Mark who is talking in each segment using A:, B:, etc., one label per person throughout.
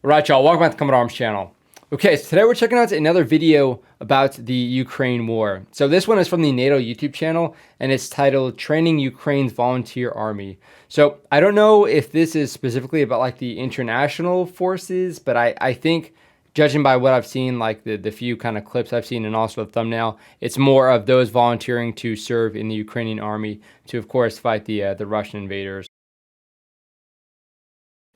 A: Alright y'all, welcome back to the WoodenArms channel. Okay, so today we're checking out another video about the Ukraine war. So this one is from the NATO YouTube channel, and it's titled Training Ukraine's Volunteer Army. So I don't know if this is specifically about like the international forces, but I think judging by what I've seen, like the few kind of clips I've seen and also the thumbnail, it's more of those volunteering to serve in the Ukrainian army to, of course, fight the Russian invaders.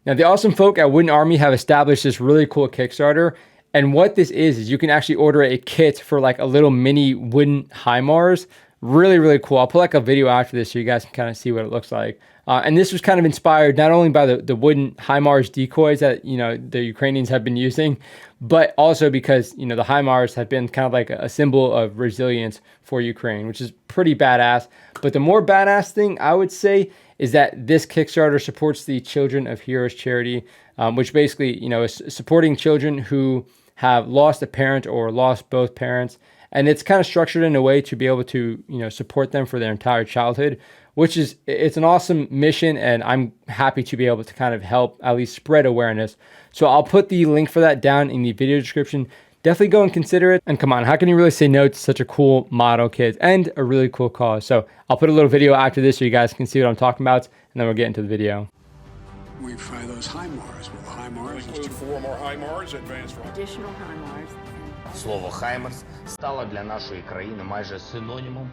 A: Now, the awesome folk at WoodenArmy have established this really cool Kickstarter. And what this is you can actually order a kit for like a little mini wooden HIMARS. Really, really cool. I'll put like a video after this so you guys can kind of see what it looks like. And this was kind of inspired not only by the wooden HIMARS decoys that, the Ukrainians have been using, but also because, the HIMARS have been kind of like a symbol of resilience for Ukraine, which is pretty badass. But the more badass thing I would say is that this Kickstarter supports the Children of Heroes charity, which basically, is supporting children who have lost a parent or lost both parents. And it's kind of structured in a way to be able to, support them for their entire childhood, it's an awesome mission. And I'm happy to be able to kind of help at least spread awareness. So I'll put the link for that down in the video description. Definitely go and consider it. And come on, how can you really say no to such a cool motto, kids, and a really cool cause? So I'll put a little video after this so you guys can see what I'm talking about, and then we'll get into the video.
B: We fire those HIMARS. Well, HIMARS
C: include 4 more HIMARS, advanced
D: Additional HIMARS.
E: Слово «хаймерс» стало для нашої країни майже синонімом.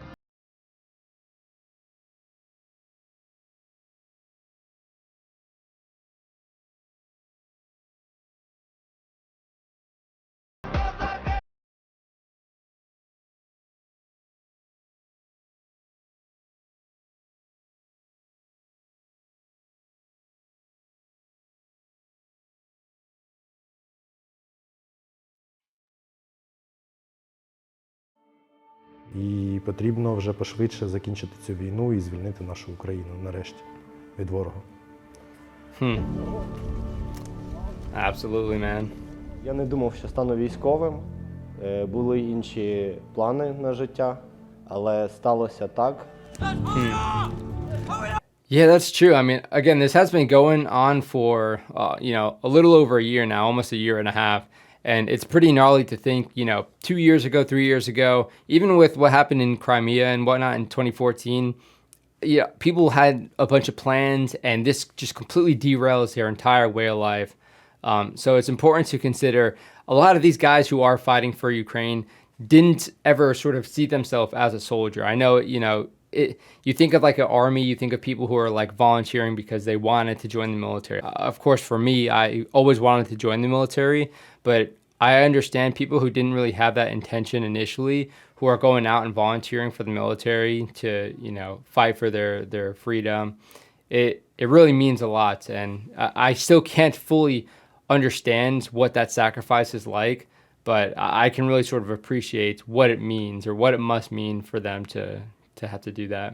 F: І потрібно вже пошвидше закінчити цю війну і звільнити нашу Україну нарешті від ворога.
A: Absolutely, man.
G: Я не думав, що стану військовим. Були інші плани на життя, але сталося так.
A: Yeah, that's true. I mean, again, this has been going on for, a little over a year now, almost a year and a half. And it's pretty gnarly to think, 2 years ago, 3 years ago, even with what happened in Crimea and whatnot in 2014, people had a bunch of plans, and this just completely derails their entire way of life. So it's important to consider a lot of these guys who are fighting for Ukraine didn't ever sort of see themselves as a soldier. I know, you think of like an army, you think of people who are like volunteering because they wanted to join the military. Of course, for me, I always wanted to join the military, but I understand people who didn't really have that intention initially, who are going out and volunteering for the military to, fight for their freedom. It really means a lot. And I still can't fully understand what that sacrifice is like, but I can really sort of appreciate what it means or what it must mean for them to have to do that.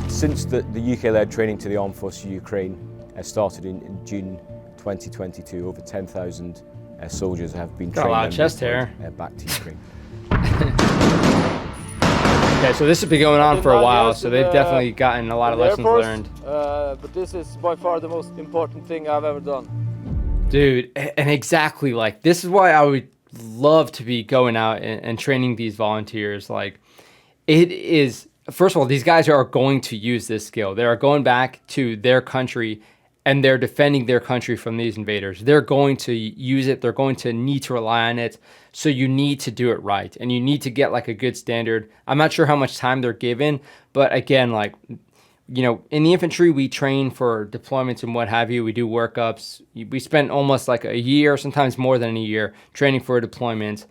H: Since the UK-led training to the Armed Forces of Ukraine started in June 2022, over 10,000 soldiers have been
A: Got a lot of chest hair.
H: Back to Ukraine.
A: Okay, so this has been going on for a while, so they've definitely gotten a lot of lessons learned.
I: But this is by far the most important thing I've ever done.
A: Dude, and exactly, like, this is why I would love to be going out and training these volunteers. Like, it is, first of all, these guys are going to use this skill. They are going back to their country and they're defending their country from these invaders. They're going to use it. They're going to need to rely on it. So you need to do it right, and you need to get like a good standard. I'm not sure how much time they're given, but again, like, in the infantry, we train for deployments and what have you. We do workups. We spend almost like a year, sometimes more than a year, training for a deployment.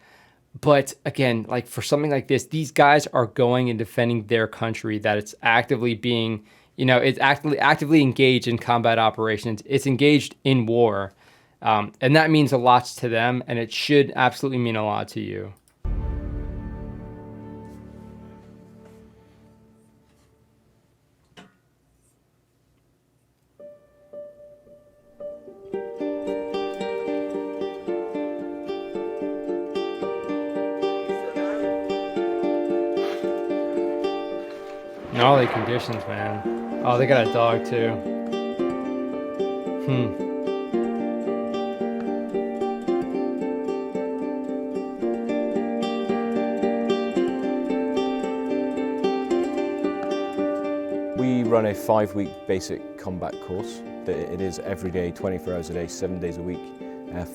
A: But again, like for something like this, these guys are going and defending their country that it's actively being, it's actively engaged in combat operations. It's engaged in war. And that means a lot to them, and it should absolutely mean a lot to you. Gnarly conditions, man. Oh, they got a dog too.
H: We run a 5-week basic combat course. It is every day, 24 hours a day, 7 days a week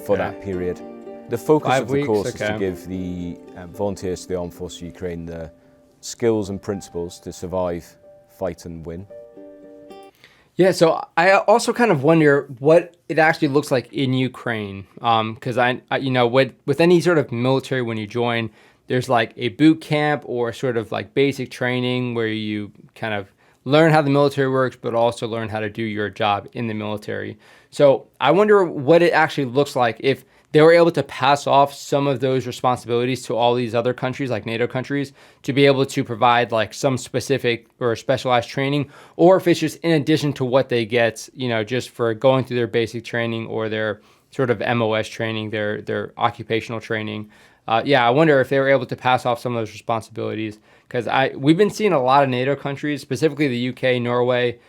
H: for that period. The focus
A: 5
H: of the
A: weeks,
H: course is
A: okay.
H: to give the volunteers to the Armed Forces of Ukraine the skills and principles to survive, fight and win.
A: Yeah, so I also kind of wonder what it actually looks like in Ukraine, because I you know, with any sort of military, when you join, there's like a boot camp or sort of like basic training where you kind of learn how the military works, but also learn how to do your job in the military. So I wonder what it actually looks like if they were able to pass off some of those responsibilities to all these other countries, like NATO countries, to be able to provide like some specific or specialized training, or if it's just in addition to what they get, you know, just for going through their basic training or their sort of MOS training, their occupational training. Yeah, I wonder if they were able to pass off some of those responsibilities, because we've been seeing a lot of NATO countries, specifically the UK, Norway.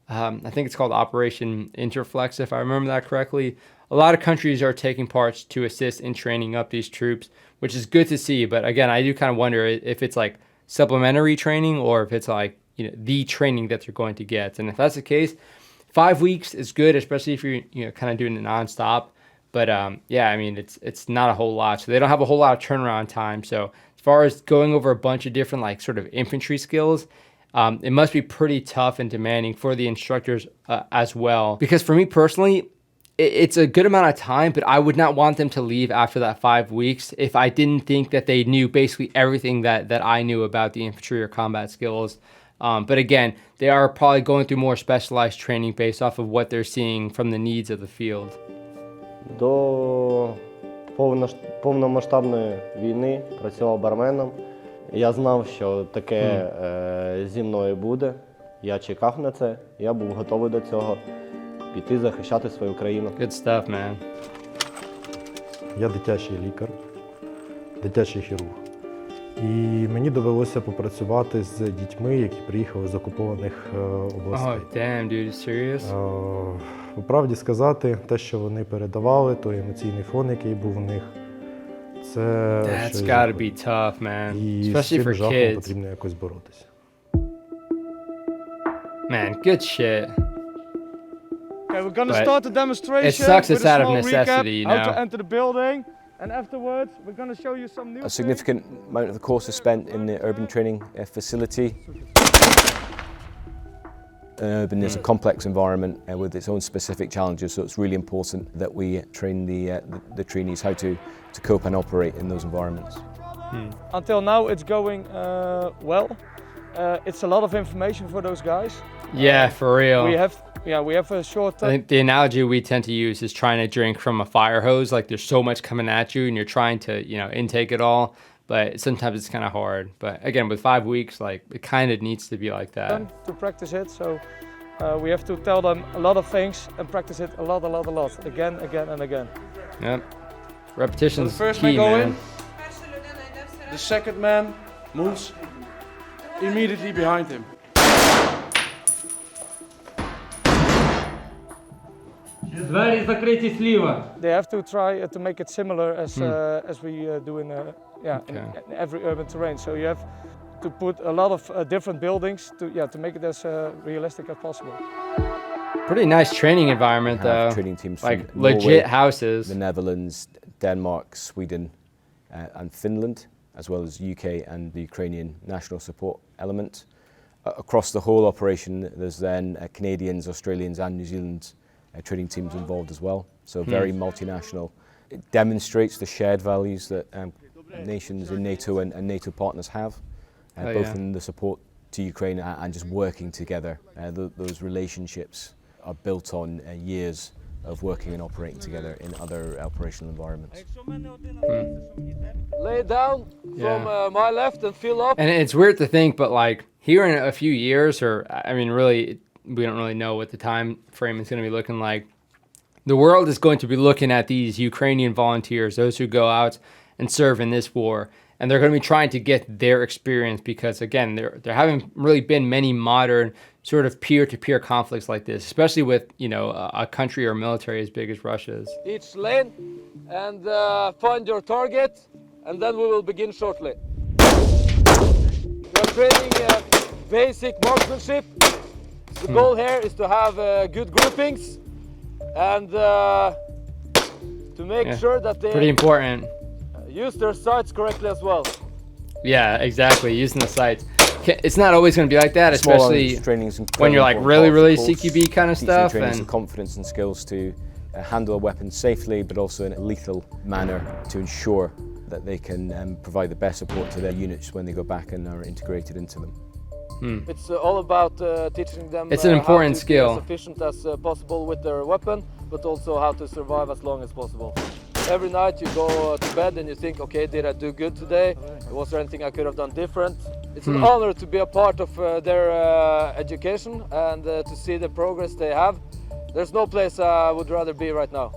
A: I think it's called Operation Interflex, if I remember that correctly. A lot of countries are taking parts to assist in training up these troops, which is good to see. But again, I do kind of wonder if it's like supplementary training or if it's like, you know, the training that they're going to get. And if that's the case, 5 weeks is good, especially if you're, you know, kind of doing it nonstop. But yeah, I mean, it's not a whole lot. So they don't have a whole lot of turnaround time. So as far as going over a bunch of different like sort of infantry skills, it must be pretty tough and demanding for the instructors as well. Because for me personally, it's a good amount of time, but I would not want them to leave after that 5 weeks if I didn't think that they knew basically everything that I knew about the infantry or combat skills. But again, they are probably going through more specialized training based off of what they're seeing from the needs of the field.
G: До повномасштабної війни працював барменом. Я знав, що таке зі мною буде. Я чекав на це, я був готовий до цього. Піти захищати свою країну.
A: Good stuff, man.
F: Я дитячий лікар, дитячий хірург. І мені довелося попрацювати з дітьми, які приїхали з окупованих областей.
A: Oh, damn, dude, serious?
F: По правді сказати, те, що вони передавали, той емоційний фон, який був у них, це
A: That's
F: щось
A: gotta
F: жахливе.
A: be tough, man.
F: І з
A: Especially
F: цим
A: for
F: жахом
A: kids.
F: потрібно якось боротися.
A: Man, good shit.
I: Okay, we're gonna
A: But
I: start the demonstration.
A: it sucks it's
I: with a
A: out of
I: small
A: necessity,
I: recap,
A: you
I: how to
A: know.
I: enter the building, and afterwards we're gonna show you some new
H: A significant amount of the course is spent in the urban training facility. Urban is a complex environment with its own specific challenges, so it's really important that we train the trainees how to cope and operate in those environments.
I: Until now, it's going well. It's a lot of information for those guys.
A: Yeah, for real.
I: We have a short.
A: I think the analogy we tend to use is trying to drink from a fire hose. Like there's so much coming at you and you're trying to, you know, intake it all. But sometimes it's kind of hard. But again, with 5 weeks, like it kind of needs to be like that.
I: To practice it, so we have to tell them a lot of things and practice it a lot, again, and again.
A: Yep. Repetition's
D: So the first
A: key,
D: man go
A: man.
D: in. The second man moves immediately behind him.
I: They have to try to make it similar as we do in every urban terrain. So you have to put a lot of different buildings to make it as realistic as possible.
A: Pretty nice training environment
H: We have
A: though.
H: training teams
A: Like
H: from
A: legit
H: Norway,
A: houses.
H: the Netherlands, Denmark, Sweden, and Finland, as well as UK and the Ukrainian national support element. Across the whole operation, there's then Canadians, Australians, and New Zealand training teams involved as well. So very multinational. It demonstrates the shared values that nations in NATO and NATO partners have, both in the support to Ukraine and just working together. Those relationships are built on years of working and operating together in other operational environments.
I: Lay down from my left and fill up.
A: And it's weird to think, but like here in a few years, or I mean, really, we don't really know what the time frame is going to be looking like. The world is going to be looking at these Ukrainian volunteers, those who go out and serve in this war, and they're going to be trying to get their experience because, again, there haven't really been many modern sort of peer-to-peer conflicts like this, especially with, you know, a country or military as big as Russia's.
I: Each lane and find your target, and then we will begin shortly. We're training basic marksmanship. The goal here is to have good groupings and to make sure that they
A: pretty important.
I: Use their sights correctly as well.
A: Yeah, exactly. Using the sights. It's not always going to be like that, especially when you're like really CQB kind of stuff.
H: And confidence and skills to handle a weapon safely, but also in a lethal manner to ensure that they can provide the best support to their units when they go back and are integrated into them.
I: It's all about teaching them
A: it's an important
I: how to
A: skill.
I: be as efficient as possible with their weapon, but also how to survive as long as possible. Every night you go to bed and you think, okay, did I do good today? Was there anything I could have done different? It's an honor to be a part of their education and to see the progress they have. There's no place I would rather be right now.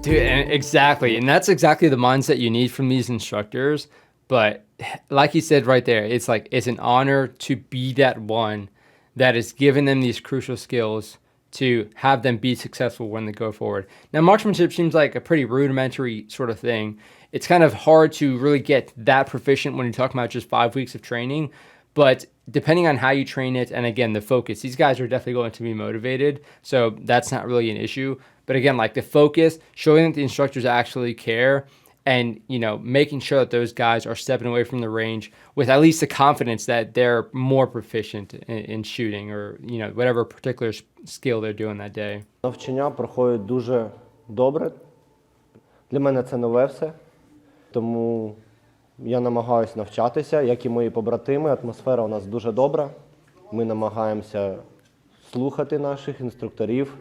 A: Dude, exactly. And that's exactly the mindset you need from these instructors. But like you said right there, it's like, it's an honor to be that one that is giving them these crucial skills to have them be successful when they go forward. Now, marksmanship seems like a pretty rudimentary sort of thing. It's kind of hard to really get that proficient when you're talking about just 5 weeks of training. But depending on how you train it, and again, the focus, these guys are definitely going to be motivated. So that's not really an issue. But again, like the focus, showing that the instructors actually care, and, you know, making sure that those guys are stepping away from the range with at least the confidence that they're more proficient in shooting or, you know, whatever particular skill they're doing that day.
G: Навчання проходить дуже добре. Для мене це нове все. Тому я намагаюся навчатися, як і мої побратими. Атмосфера у нас дуже добра. Ми намагаємося слухати наших інструкторів.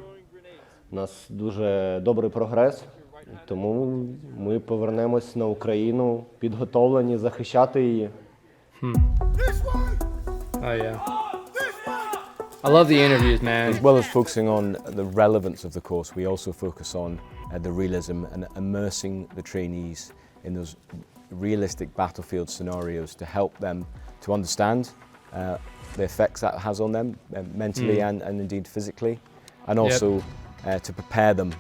G: У нас дуже добрий прогрес. Тому ми повернемось на Україну підготовлені захищати її.
A: Oh yeah. I love the interviews, man.
H: As well as focusing on the relevance of the course, we also focus on the realism and immersing the trainees in those realistic battlefield scenarios to help them to understand the effects that has on them mentally and indeed physically, and also to prepare them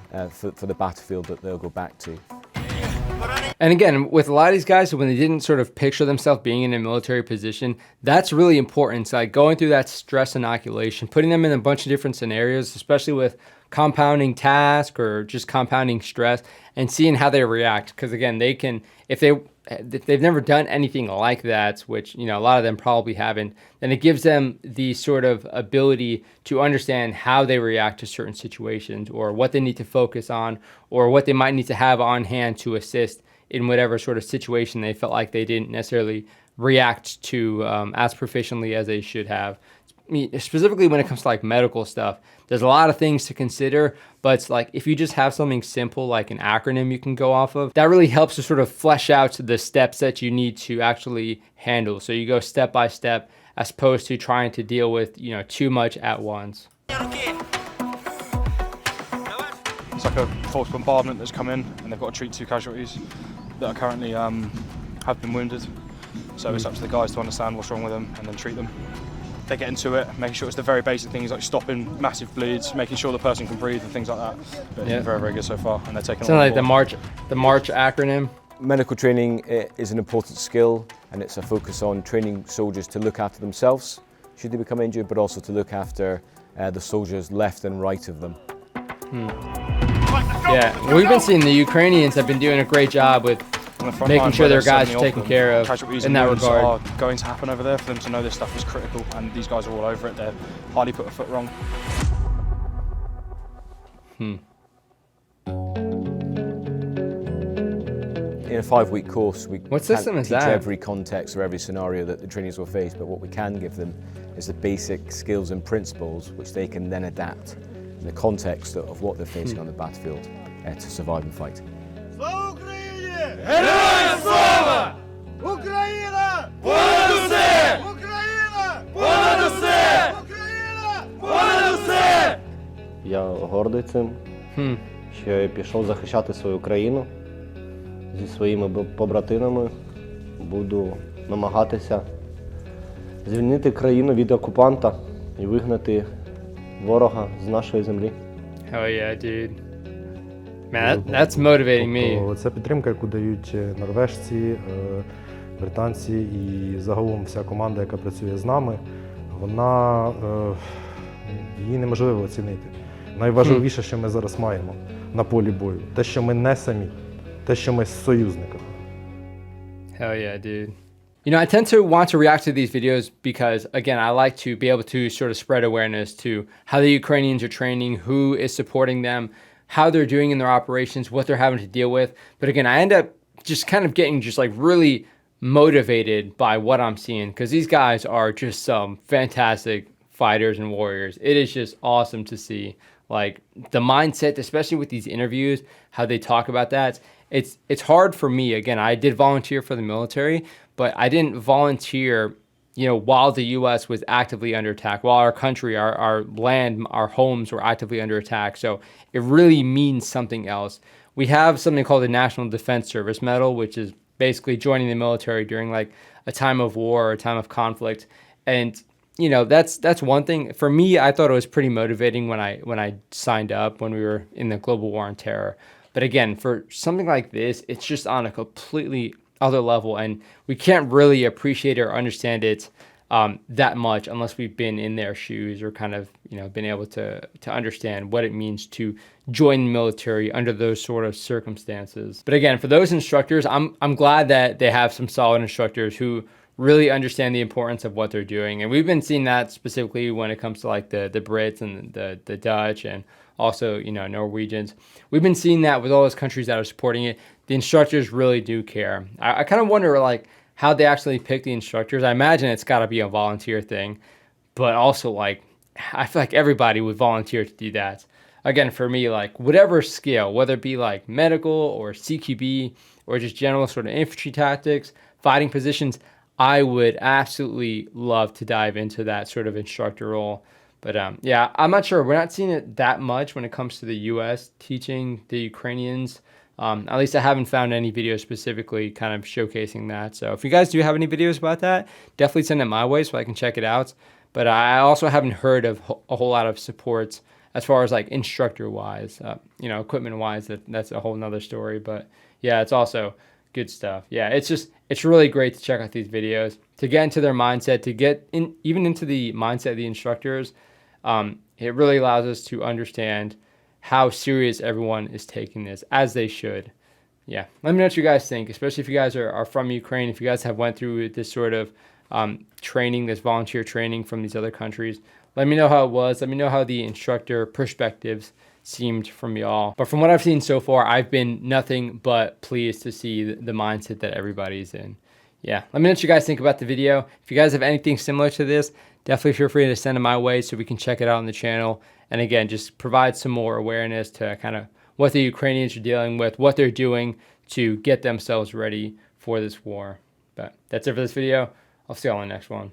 H: for the battlefield that they'll go back to.
A: And again, with a lot of these guys, when they didn't sort of picture themselves being in a military position, that's really important. It's like going through that stress inoculation, putting them in a bunch of different scenarios, especially with compounding task or just compounding stress, and seeing how they react. Because again, they can, if they've never done anything like that, which, you know, a lot of them probably haven't, then it gives them the sort of ability to understand how they react to certain situations or what they need to focus on or what they might need to have on hand to assist in whatever sort of situation they felt like they didn't necessarily react to as proficiently as they should have. I mean, specifically when it comes to like medical stuff, there's a lot of things to consider, but it's like if you just have something simple like an acronym you can go off of, that really helps to sort of flesh out the steps that you need to actually handle. So you go step by step as opposed to trying to deal with, you know, too much at once.
J: It's like a false bombardment that's come in and they've got to treat 2 casualties that are currently have been wounded. So it's up to the guys to understand what's wrong with them and then treat them. They get into it, making sure it's the very basic things like stopping massive bleeds, making sure the person can breathe and things like that. But it's been very, very good so far, and they're taking it on
A: like
J: board.
A: the March acronym.
H: Medical training is an important skill, and it's a focus on training soldiers to look after themselves should they become injured, but also to look after the soldiers left and right of them.
A: Yeah, we've been seeing the Ukrainians have been doing a great job with making sure their guys are taken care of in that regard.
J: Are going to happen over there for them to know this stuff is critical, and these guys are all over it. They're hardly put a foot wrong.
H: In a 5-week course, we can't teach every context or every scenario that the trainees will face, but what we can give them is the basic skills and principles which they can then adapt in the context of what they're facing on the battlefield to survive and fight.
K: Героям слава! Україна! Понад усе! Україна! Понад усе! Україна! Понад усе!
G: Я гордий цим, що я пішов захищати свою країну зі своїми побратимами. буду намагатися звільнити країну від окупанта і вигнати ворога з нашої землі.
A: Hell yeah, dude. Man, that's motivating me.
F: Тобто це підтримка, яку дають норвежці, британці і загалом вся команда, яка працює з нами, вона, її неможливо оцінити. Найважливіше, що ми зараз маємо на полі бою, те, що ми не самі, те, що ми з союзниками.
A: Hell yeah, dude. You know, I tend to want to react to these videos because, again, I like to be able to sort of spread awareness to how the Ukrainians are training, who is supporting them, how they're doing in their operations, what they're having to deal with. But again, I end up just kind of getting just like really motivated by what I'm seeing because these guys are just some fantastic fighters and warriors. It is just awesome to see like the mindset, especially with these interviews, how they talk about that. It's hard for me. Again, I did volunteer for the military, but I didn't volunteer, you know, while the U.S. was actively under attack, while our country, our land, our homes were actively under attack. So it really means something else. We have something called the National Defense Service Medal, which is basically joining the military during like a time of war or a time of conflict. And, you know, that's one thing. For me, I thought it was pretty motivating when I signed up when we were in the global war on terror. But again, for something like this, it's just on a completely other level, and we can't really appreciate or understand it that much unless we've been in their shoes or kind of, you know, been able to understand what it means to join the military under those sort of circumstances. But again, for those instructors, I'm glad that they have some solid instructors who really understand the importance of what they're doing. And we've been seeing that specifically when it comes to like the Brits and the Dutch and also, you know, Norwegians. We've been seeing that with all those countries that are supporting it. The instructors really do care. I kind of wonder like how they actually pick the instructors. I imagine it's got to be a volunteer thing, but also like I feel like everybody would volunteer to do that. Again, for me, like whatever skill, whether it be like medical or CQB or just general sort of infantry tactics, fighting positions, I would absolutely love to dive into that sort of instructor role. But yeah, I'm not sure. We're not seeing it that much when it comes to the U.S. teaching the Ukrainians. At least I haven't found any videos specifically kind of showcasing that. So if you guys do have any videos about that, definitely send it my way so I can check it out. But I also haven't heard of a whole lot of supports as far as like instructor-wise, you know, equipment-wise. That's a whole nother story. But yeah, it's also good stuff. Yeah, it's really great to check out these videos, to get into their mindset, to get in even into the mindset of the instructors. It really allows us to understand how serious everyone is taking this, as they should. Yeah, let me know what you guys think, especially if you guys are from Ukraine, if you guys have went through this sort of training, this volunteer training from these other countries. Let me know how it was. Let me know how the instructor perspectives seemed from y'all. But from what I've seen so far, I've been nothing but pleased to see the mindset that everybody's in. Yeah, let me know what you guys think about the video. If you guys have anything similar to this, definitely feel free to send it my way so we can check it out on the channel. And again, just provide some more awareness to kind of what the Ukrainians are dealing with, what they're doing to get themselves ready for this war. But that's it for this video. I'll see you all in the next one.